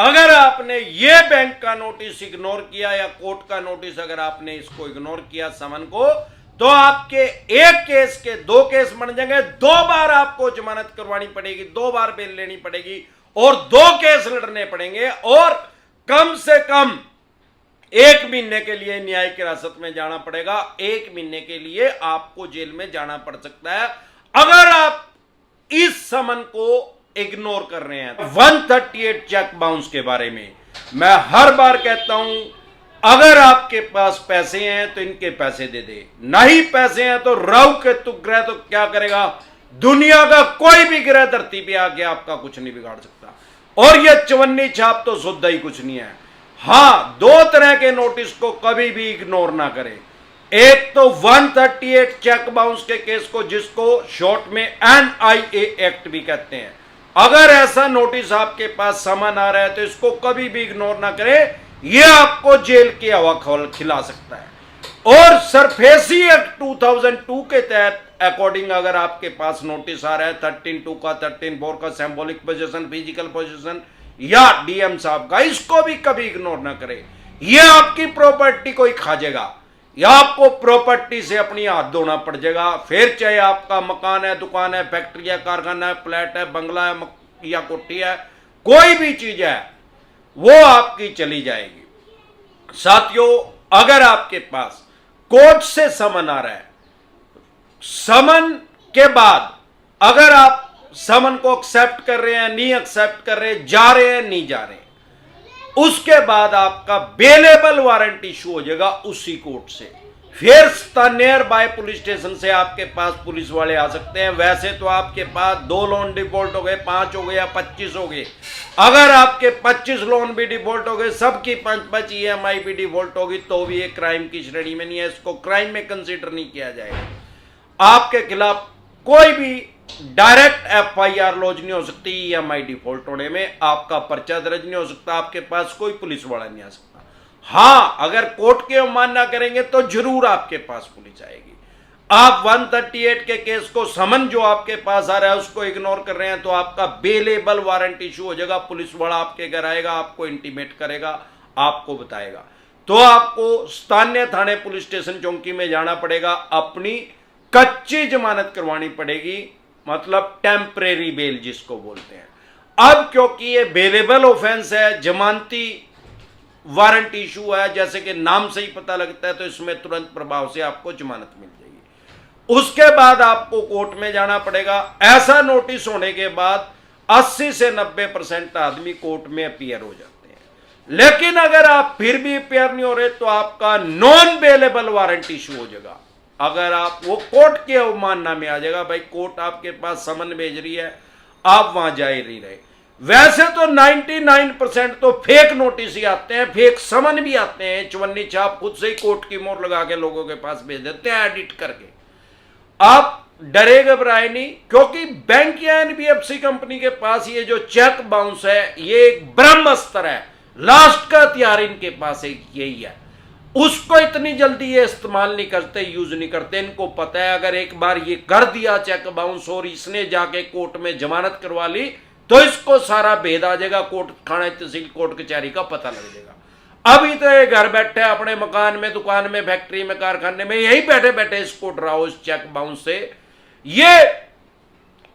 अगर आपने ये बैंक का नोटिस इग्नोर किया या कोर्ट का नोटिस अगर आपने इसको इग्नोर किया समन को, तो आपके एक केस के 2 केस बन जाएंगे। 2 बार आपको जमानत करवानी पड़ेगी, 2 बार बेल लेनी पड़ेगी और 2 केस लड़ने पड़ेंगे और कम से कम 1 महीने के लिए न्यायिक हिरासत में जाना पड़ेगा। 1 महीने के लिए आपको जेल में जाना पड़ सकता है अगर आप इस समन को इग्नोर कर रहे हैं। 138 चेक बाउंस के बारे में मैं हर बार कहता हूं, अगर आपके पास पैसे हैं तो इनके पैसे दे दे, नहीं पैसे हैं तो राहु केतु ग्रह तो क्या करेगा, दुनिया का कोई भी ग्रह धरती पे आके आपका कुछ नहीं बिगाड़ सकता। और ये चवन्नी छाप तो शुद्ध ही कुछ नहीं है। हां, 2 तरह के नोटिस को कभी भी इग्नोर ना करें। एक तो 138 चेक बाउंस के केस को, जिसको शॉर्ट में NIA एक्ट भी कहते हैं। अगर ऐसा नोटिस आपके पास समन आ रहा है तो इसको कभी भी इग्नोर ना करें, यह आपको जेल की हवा खिला सकता है। और सरफेसी एक्ट 2002 के तहत अकॉर्डिंग अगर आपके पास नोटिस आ रहा है 13(2) का, 13(4) का, सिंबॉलिक पोजीशन, फिजिकल पोजीशन या DM साहब का, इसको भी कभी इग्नोर ना करें। यह आपकी प्रॉपर्टी को ही खा जाएगा या आपको प्रॉपर्टी से अपनी हाथ धोना पड़ जाएगा। फिर चाहे आपका मकान है, दुकान है, फैक्ट्री है, कारखाना है, फ्लैट है, बंगला है या कोठी है, कोई भी चीज है वो आपकी चली जाएगी। साथियों, अगर आपके पास कोर्ट से समन आ रहा है, समन के बाद अगर आप समन को एक्सेप्ट कर रहे हैं, नहीं एक्सेप्ट कर रहे, जा रहे हैं, नहीं जा रहे, उसके बाद आपका बेलेबल वारंट इशू हो जाएगा उसी कोर्ट से। फिर नियर बाय पुलिस स्टेशन से आपके पास पुलिस वाले आ सकते हैं। वैसे तो आपके पास 2 लोन डिफॉल्ट हो गए, 5 हो गए या 25 हो गए। अगर आपके 25 लोन भी डिफॉल्ट हो गए, सबकी 5-5 EMI भी डिफॉल्ट होगी, तो भी ये क्राइम की श्रेणी में नहीं है, इसको क्राइम में कंसीडर नहीं किया जाएगा। आपके खिलाफ कोई भी डायरेक्ट FIR लॉन्च नहीं हो सकती। EMI डिफॉल्ट होने में आपका पर्चा दर्ज नहीं हो सकता, आपके पास कोई पुलिस वाला नहीं आ सकता। हां, अगर कोर्ट के अवमानना करेंगे तो जरूर आपके पास पुलिस आएगी। आप 138 के केस को समन जो आपके पास आ रहा है उसको इग्नोर कर रहे हैं तो आपका बेलेबल वारंट इशू हो जाएगा। पुलिस वाला आपके घर आएगा, आपको इंटीमेट करेगा, आपको बताएगा, तो आपको स्थानीय थाने पुलिस स्टेशन चौकी में जाना पड़ेगा, अपनी कच्ची जमानत करवानी पड़ेगी, मतलब टेम्परेरी बेल जिसको बोलते हैं। अब क्योंकि ये बेलेबल ऑफेंस है, जमानती वारंट इशू है, जैसे कि नाम से ही पता लगता है, तो इसमें तुरंत प्रभाव से आपको जमानत मिल जाएगी। उसके बाद आपको कोर्ट में जाना पड़ेगा। ऐसा नोटिस होने के बाद 80 से 90% आदमी कोर्ट में अपीयर हो जाते हैं। लेकिन अगर आप फिर भी अपीयर नहीं हो रहे तो आपका नॉन बेलेबल वारंट इशू हो जाएगा। अगर आप वो कोर्ट के अवमानना में आ जाएगा, भाई कोर्ट आपके पास समन भेज रही है, आप वहां जा ही नहीं रहे। वैसे तो 99% तो फेक नोटिस ही आते हैं, फेक समन भी आते हैं, चवन्नी छाप खुद से ही कोर्ट की मोहर लगा के लोगों के पास भेज देते हैं एडिट करके। आप डरे घबराए नहीं, क्योंकि बैंक या NBFC कंपनी के पास ये जो चेक बाउंस है ये एक ब्रह्मास्त्र है, लास्ट का हथियार इनके पास यही है। उसको इतनी जल्दी ये इस्तेमाल नहीं करते, यूज नहीं करते। इनको पता है अगर एक बार ये कर दिया चेक बाउंस और इसने जाके कोर्ट में जमानत करवा ली तो इसको सारा भेद आ जाएगा, कोर्ट थाना तहसील कोर्ट कचहरी का पता लग जाएगा। अभी तो ये घर बैठे अपने मकान में, दुकान में, फैक्ट्री में, कारखाने में, यही बैठे बैठे इसको डराओ इस चेक बाउंस से। ये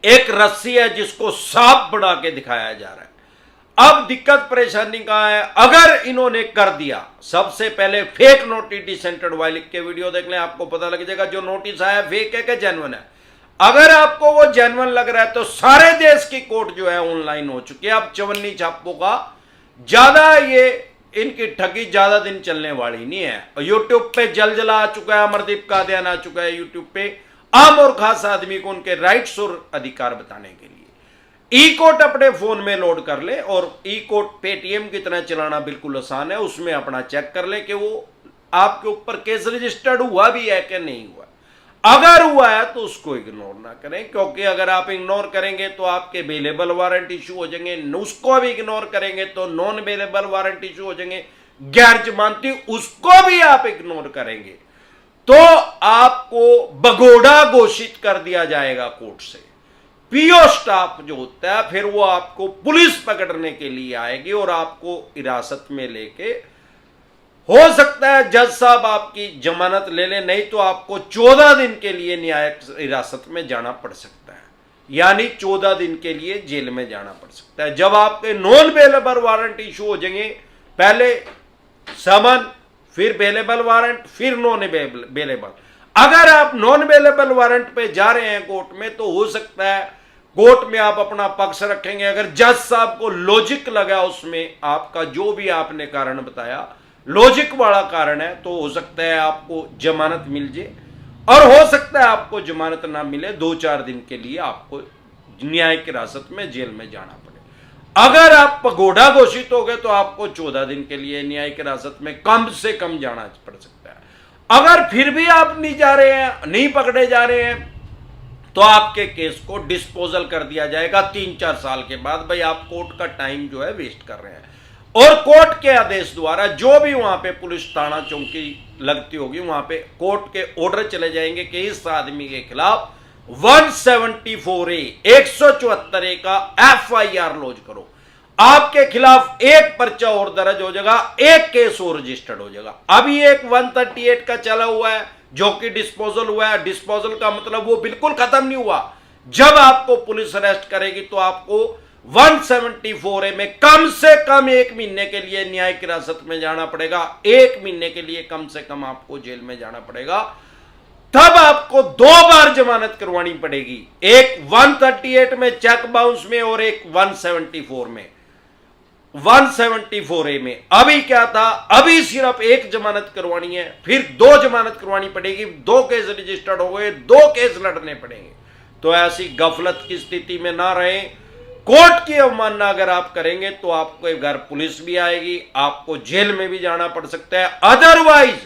एक रस्सी है जिसको सांप बढ़ा के दिखाया जा रहा है। अब दिक्कत परेशानी कहां है, अगर इन्होंने कर दिया, सबसे पहले फेक नोटिस डिसेंटेड वाई लिख के वीडियो देख लें, आपको पता लग जाएगा जो नोटिस आया फेक है कि जेन्युइन है। अगर आपको वो जेन्युइन लग रहा है तो सारे देश की कोर्ट जो है ऑनलाइन हो चुकी है। अब चवन्नी छापों का ज्यादा ये इनकी ठगी ज्यादा दिन चलने वाली नहीं है। यूट्यूब पे जलजला आ चुका है, अमरदीप कादियान आ चुका है यूट्यूब पे, आम और खास आदमी को उनके राइट्स और अधिकार बताने के लिए। ई कोर्ट अपने फोन में लोड कर ले और ई कोर्ट पेटीएम की तरह चलाना बिल्कुल आसान है। उसमें अपना चेक कर ले कि वो आपके ऊपर केस रजिस्टर्ड हुआ भी है कि नहीं हुआ। अगर हुआ है तो उसको इग्नोर ना करें, क्योंकि अगर आप इग्नोर करेंगे तो आपके बेलेबल वारंट इशू हो जाएंगे, उसको भी इग्नोर करेंगे तो नॉन बेलेबल वारंट इशू हो जाएंगे, गैर जमानती उसको भी आप इग्नोर करेंगे तो आपको भगोड़ा घोषित कर दिया जाएगा कोर्ट से। पीओ स्टाफ जो होता है फिर वो आपको पुलिस पकड़ने के लिए आएगी और आपको हिरासत में लेके, हो सकता है जज साहब आपकी जमानत ले ले, नहीं तो आपको 14 दिन के लिए न्यायिक हिरासत में जाना पड़ सकता है, यानी 14 दिन के लिए जेल में जाना पड़ सकता है। जब आपके नॉन बेलेबल वारंट इशू हो जाएंगे, पहले समन, फिर बेलेबल वारंट, फिर नॉन बेलेबल। अगर आप नॉन बेलेबल वारंट पे जा रहे हैं कोर्ट में, तो हो सकता है कोर्ट में आप अपना पक्ष रखेंगे। अगर जज साहब को लॉजिक लगा उसमें, आपका जो भी आपने कारण बताया लॉजिक वाला कारण है, तो हो सकता है आपको जमानत मिल जाए, और हो सकता है आपको जमानत ना मिले, 2-4 दिन के लिए आपको न्यायिक हिरासत में जेल में जाना पड़े। अगर आप पगोड़ा घोषित हो गए तो आपको 14 दिन के लिए न्यायिक हिरासत में कम से कम जाना पड़ सकता है। अगर फिर भी आप नहीं जा रहे हैं, नहीं पकड़े जा रहे हैं, तो आपके केस को डिस्पोजल कर दिया जाएगा 3-4 साल के बाद। भाई आप कोर्ट का टाइम जो है वेस्ट कर रहे हैं। और कोर्ट के आदेश द्वारा जो भी वहां पे पुलिस थाना चौकी लगती होगी, वहां पे कोर्ट के ऑर्डर चले जाएंगे कि इस आदमी के खिलाफ 174A 174A का FIR लॉन्च करो। आपके खिलाफ एक पर्चा और दर्ज हो जाएगा, एक केस और रजिस्टर्ड हो जाएगा। अभी एक 138 का चला हुआ है जो कि डिस्पोजल हुआ है। डिस्पोजल का मतलब वो बिल्कुल खत्म नहीं हुआ। जब आपको पुलिस अरेस्ट करेगी तो आपको 174A में कम से कम 1 महीने के लिए न्यायिक हिरासत में जाना पड़ेगा। 1 महीने के लिए कम से कम आपको जेल में जाना पड़ेगा। तब आपको 2 बार जमानत करवानी पड़ेगी, एक 138 में चेक बाउंस में और एक 174 में। 174A में अभी क्या था, अभी सिर्फ एक जमानत करवानी है, फिर 2 जमानत करवानी पड़ेगी, 2 केस रजिस्टर्ड हो गए, 2 केस लड़ने पड़ेंगे। तो ऐसी गफलत की स्थिति में ना रहे। कोर्ट की अवमानना अगर आप करेंगे तो आपको घर पुलिस भी आएगी, आपको जेल में भी जाना पड़ सकता है। अदरवाइज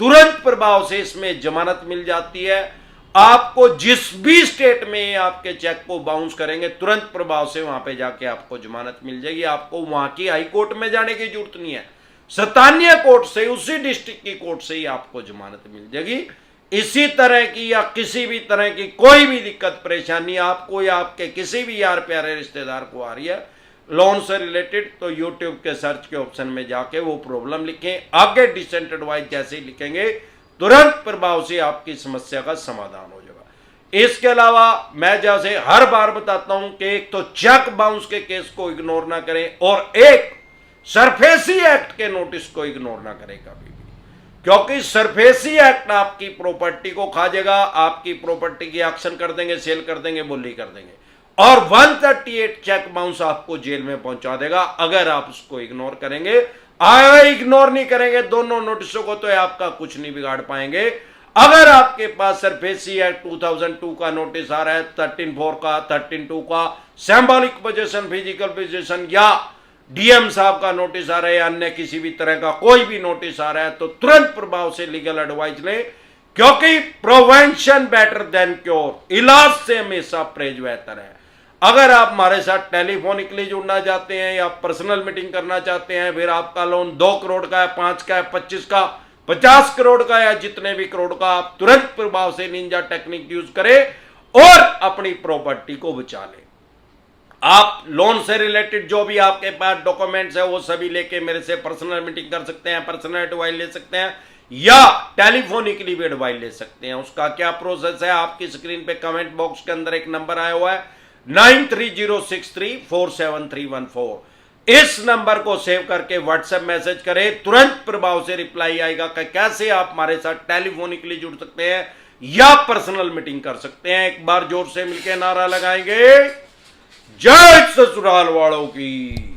तुरंत प्रभाव से इसमें जमानत मिल जाती है। आपको जिस भी स्टेट में आपके चेक को बाउंस करेंगे, तुरंत प्रभाव से वहां पे जाके आपको जमानत मिल जाएगी। आपको वहां की हाई कोर्ट में जाने की जरूरत नहीं है, स्थानीय कोर्ट से, उसी डिस्ट्रिक्ट की कोर्ट से ही आपको जमानत मिल जाएगी। इसी तरह की या किसी भी तरह की कोई भी दिक्कत परेशानी आपको या आपके किसी भी यार प्यारे रिश्तेदार को आ रही है लोन से रिलेटेड, तो यूट्यूब के सर्च के ऑप्शन में जाके वो प्रॉब्लम लिखें। आगे डिसेंट एडवाइस जैसे ही लिखेंगे, तुरंत प्रभाव से आपकी समस्या का समाधान हो जाएगा। इसके अलावा मैं जैसे हर बार बताता हूं कि एक तो चेक बाउंस के केस को इग्नोर ना करें, और एक सरफेसी एक्ट के नोटिस को इग्नोर ना करें कभी भी, क्योंकि सरफेसी एक्ट आपकी प्रॉपर्टी को खा जाएगा, आपकी प्रॉपर्टी की एक्शन कर देंगे, सेल कर देंगे, बोली कर देंगे, और 138 चेक बाउंस आपको जेल में पहुंचा देगा अगर आप उसको इग्नोर करेंगे। इग्नोर नहीं करेंगे दोनों नोटिसों को, तो आपका कुछ नहीं बिगाड़ पाएंगे। अगर आपके पास सरफेसी एक्ट 2002 का नोटिस आ रहा है, 13(4) का, 13(2) का, सिंबॉलिक पोजीशन, फिजिकल पोजीशन, या डीएम साहब का नोटिस आ रहा है, अन्य किसी भी तरह का कोई भी नोटिस आ रहा है, तो तुरंत प्रभाव से लीगल एडवाइस लें, क्योंकि प्रिवेंशन बेटर देन क्योर। इलाज से हमेशा परहेज बेहतर है। अगर आप हमारे साथ टेलीफोनिकली जुड़ना चाहते हैं या पर्सनल मीटिंग करना चाहते हैं, फिर आपका लोन 2 करोड़ का है, 5 का है, 25 का, 50 करोड़ का, या जितने भी करोड़ का, आप तुरंत प्रभाव से निंजा टेक्निक यूज करें और अपनी प्रॉपर्टी को बचा लें। आप लोन से रिलेटेड जो भी आपके पास डॉक्यूमेंट्स है वो सभी लेके मेरे से पर्सनल मीटिंग कर सकते हैं, पर्सनल एडवाइस ले सकते हैं, या टेलीफोनिकली भी एडवाइस ले सकते हैं। उसका क्या प्रोसेस है, आपकी स्क्रीन पे कमेंट बॉक्स के अंदर एक नंबर आया हुआ है 9306347314। इस नंबर को सेव करके व्हाट्सएप मैसेज करें, तुरंत प्रभाव से रिप्लाई आएगा कि कैसे आप हमारे साथ टेलीफोनिकली जुड़ सकते हैं या पर्सनल मीटिंग कर सकते हैं। एक बार जोर से मिलकर नारा लगाएंगे, जय ससुराल वालों की।